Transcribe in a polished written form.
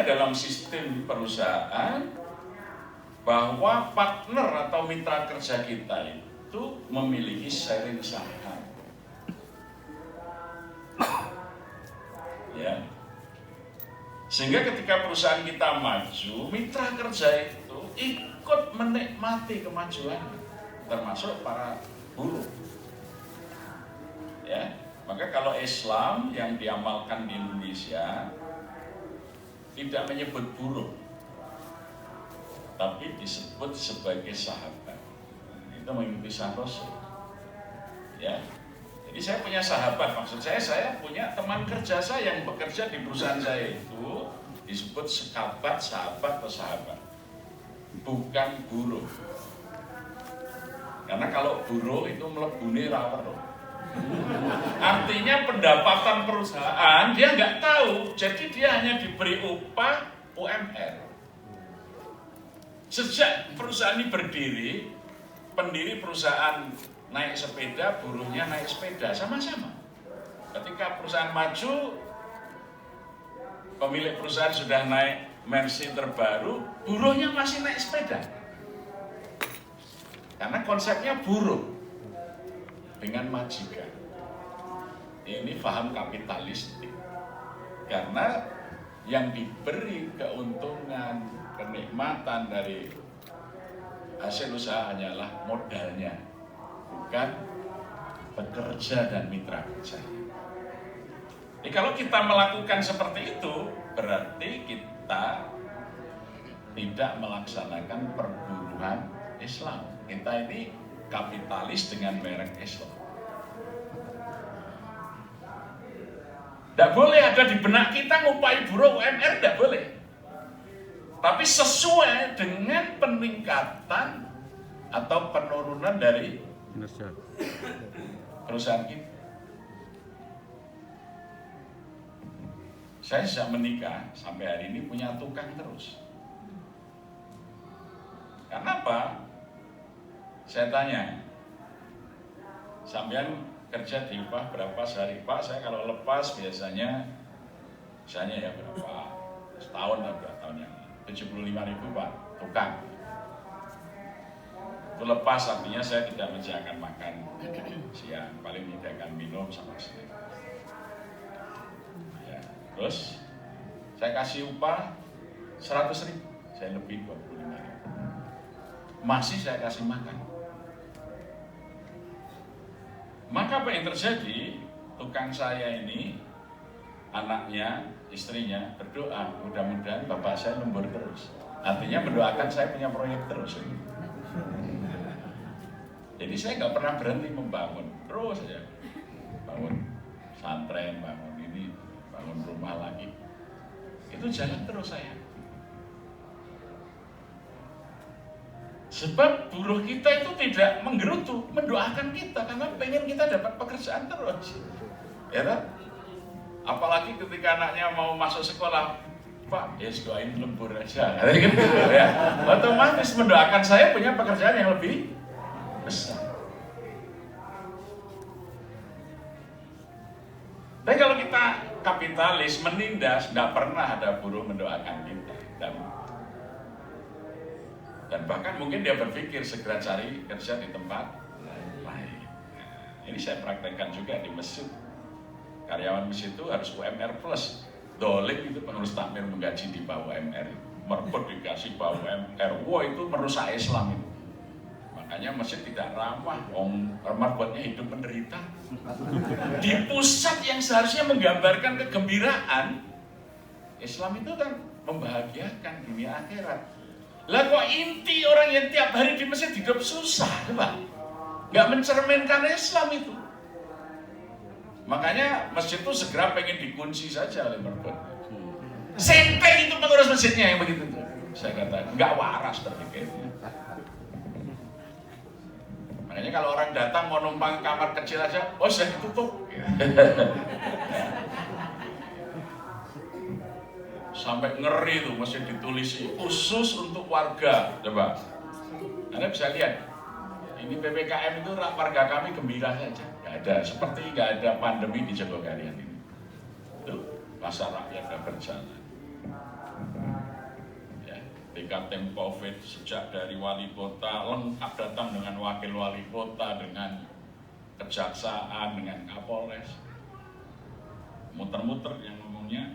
dalam sistem perusahaan bahwa partner atau mitra kerja kita itu memiliki sharing saham. Ya. Sehingga ketika perusahaan kita maju, mitra kerja itu ikut menikmati kemajuan, termasuk para buruh. Ya, maka kalau Islam yang diamalkan di Indonesia tidak menyebut buruh, tapi disebut sebagai sahabat. Itu mengikuti Rasul. Ya. Jadi saya punya sahabat, maksud saya punya teman kerja saya yang bekerja di perusahaan saya itu disebut sekabat, sahabat atau sahabat, bukan buruh. Karena kalau buruh itu melebuni rawer. Artinya pendapatan perusahaan dia nggak tahu, jadi dia hanya diberi upah UMR. Sejak perusahaan ini berdiri, pendiri perusahaan naik sepeda, buruhnya naik sepeda, sama-sama. Ketika perusahaan maju, pemilik perusahaan sudah naik Mercy terbaru, buruhnya masih naik sepeda. Karena konsepnya buruh dengan majikan. Ini paham kapitalistik. Karena yang diberi keuntungan, kenikmatan dari hasil usaha hanyalah modalnya, bukan pekerja dan mitra kerja. Jadi kalau kita melakukan seperti itu, berarti kita tidak melaksanakan perburuhan Islam. Kita ini kapitalis dengan merek Islam. Tidak boleh ada di benak kita ngupahi buruh UMR, tidak boleh. Tapi sesuai dengan peningkatan atau penurunan dari perusahaan kita. Saya sejak menikah sampai hari ini punya tukang terus. Kenapa? Saya tanya, sampean kerja di upah berapa sehari? Pak, saya kalau lepas biasanya, misalnya ya berapa, setahun atau berapa tahun yang 75.000 Pak, tukang. Itu lepas artinya saya tidak menyediakan makan siang, paling menyediakan minum sama snack. Ya, terus saya kasih upah 100.000, saya lebih 25.000. Masih saya kasih makan. Maka apa yang terjadi? Tukang saya ini, anaknya, istrinya berdoa, mudah-mudahan bapak saya lembur terus. Artinya mendoakan saya punya proyek terus. Jadi saya nggak pernah berhenti membangun, terus saja bangun santren, bangun ini, bangun rumah lagi. Itu jalan terus saya. Sebab buruh kita itu tidak menggerutu, mendoakan kita karena pengen kita dapat pekerjaan terus. Ya kan? Apalagi ketika anaknya mau masuk sekolah, Pak, ya doain lembur aja. Gitu, ya. Otomatis mendoakan saya punya pekerjaan yang lebih besar. Tapi kalau kita kapitalis menindas, tidak pernah ada buruh mendoakan kita. Dan bahkan mungkin dia berpikir segera cari kerja di tempat lain. Ini saya praktekkan juga di masjid. Karyawan masjid itu harus UMR plus. Dolik itu pengurus takmir menggaji di bawah UMR. Merebut dikasih bawah UMR. Wah, itu merusak Islam itu. Makanya masjid tidak ramah. Merebutnya hidup menderita. Di pusat yang seharusnya menggambarkan kegembiraan, Islam itu kan membahagiakan dunia akhirat. Lah kok inti orang yang tiap hari di masjid hidup susah, Pak? Nggak mencerminkan Islam itu. Makanya masjid itu segera pengen dikunci saja oleh merebut. Senteng itu pengurus masjidnya yang begitu tuh. Saya kata, nggak waras berpikirnya. Makanya kalau orang datang mau numpang kamar kecil aja, oh sudah ditutup. Sampai ngeri tuh masih ditulisi khusus untuk warga, coba. Anda bisa lihat, ini PPKM itu warga kami gembira saja, nggak ada, seperti nggak ada pandemi di Jogokarian ini. Tuh, pasar rakyat berjalan. ketika tempo COVID, sejak dari wali kota lengkap datang dengan wakil wali kota, dengan kejaksaan, dengan Kapolres, muter-muter yang ngomongnya